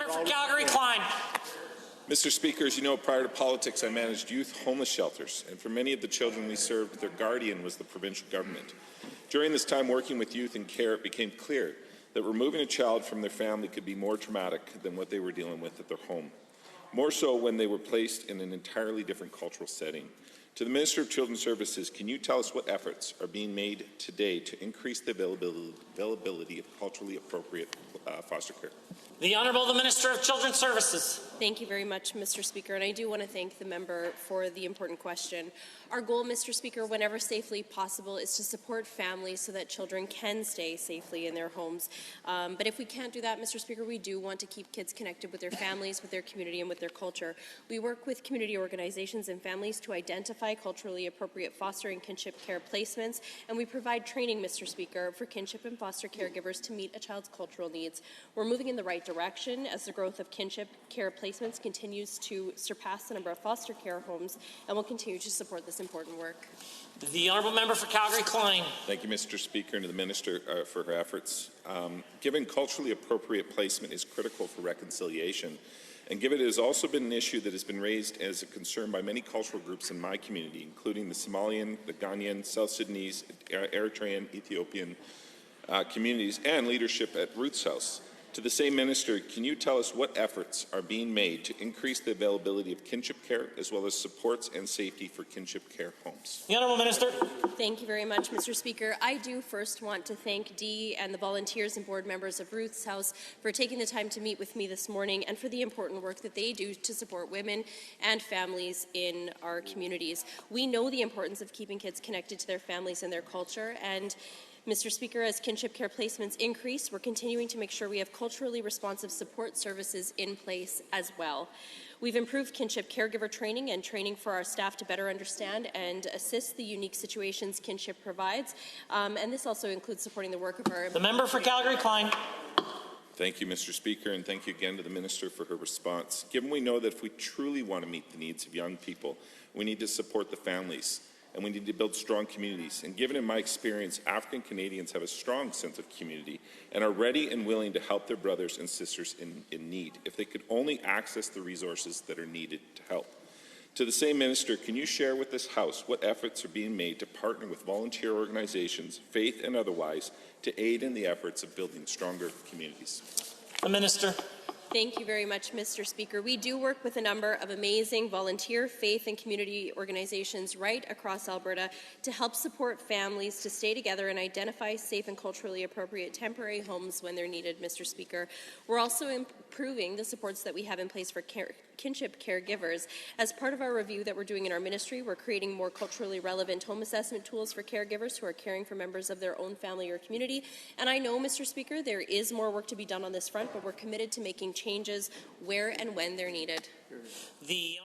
for Calgary Klein. Mr. Speaker, as you know, prior to politics, I managed youth homeless shelters, and for many of the children we served, their guardian was the provincial government. During this time working with youth in care, it became clear that removing a child from their family could be more traumatic than what they were dealing with at their home, more so when they were placed in an entirely different cultural setting. To the Minister of Children's Services, can you tell us what efforts are being made today to increase the availability of culturally appropriate foster care? The Honourable the Minister of Children's Services. Thank you very much, Mr. Speaker, and I do want to thank the member for the important question. Our goal, Mr. Speaker, whenever safely possible, is to support families so that children can stay safely in their homes. But if we can't do that, Mr. Speaker, we do want to keep kids connected with their families, with their community, and with their culture. We work with community organizations and families to identify culturally appropriate foster and kinship care placements, and we provide training, Mr. Speaker, for kinship and foster caregivers to meet a child's cultural needs. We're moving in the right direction as the growth of kinship care placements continues to surpass the number of foster care homes, and will continue to support this important work. The Honourable Member for Calgary Klein. Thank you, Mr. Speaker, and to the Minister for her efforts. Given culturally appropriate placement is critical for reconciliation, and given it has also been an issue that has been raised as a concern by many cultural groups in my community, including the Somalian, the Ghanaian, South Sudanese, Eritrean, Ethiopian communities, and leadership at Roots House. To the same Minister, can you tell us what efforts are being made to increase the availability of kinship care as well as supports and safety for kinship care homes? The Honourable Minister. Thank you very much, Mr. Speaker. I do first want to thank Dee and the volunteers and board members of Ruth's House for taking the time to meet with me this morning and for the important work that they do to support women and families in our communities. We know the importance of keeping kids connected to their families and their culture, and Mr. Speaker, as kinship care placements increase, we're continuing to make sure we have culturally responsive support services in place as well. We've improved kinship caregiver training and training for our staff to better understand and assist the unique situations kinship provides, and this also includes supporting the work of our— The member for Calgary Klein. Thank you, Mr. Speaker, and thank you again to the Minister for her response. Given we know that if we truly want to meet the needs of young people, we need to support the families, and we need to build strong communities. And given in my experience, African Canadians have a strong sense of community and are ready and willing to help their brothers and sisters in need if they could only access the resources that are needed to help. To the same Minister, can you share with this House what efforts are being made to partner with volunteer organizations, faith and otherwise, to aid in the efforts of building stronger communities? The Minister. Thank you very much, Mr. Speaker. We do work with a number of amazing volunteer, faith, and community organizations right across Alberta to help support families to stay together and identify safe and culturally appropriate temporary homes when they're needed, Mr. Speaker. We're also improving the supports that we have in place for kinship caregivers. As part of our review that we're doing in our ministry, we're creating more culturally relevant home assessment tools for caregivers who are caring for members of their own family or community. And I know, Mr. Speaker, there is more work to be done on this front, but we're committed to making changes where and when they're needed. The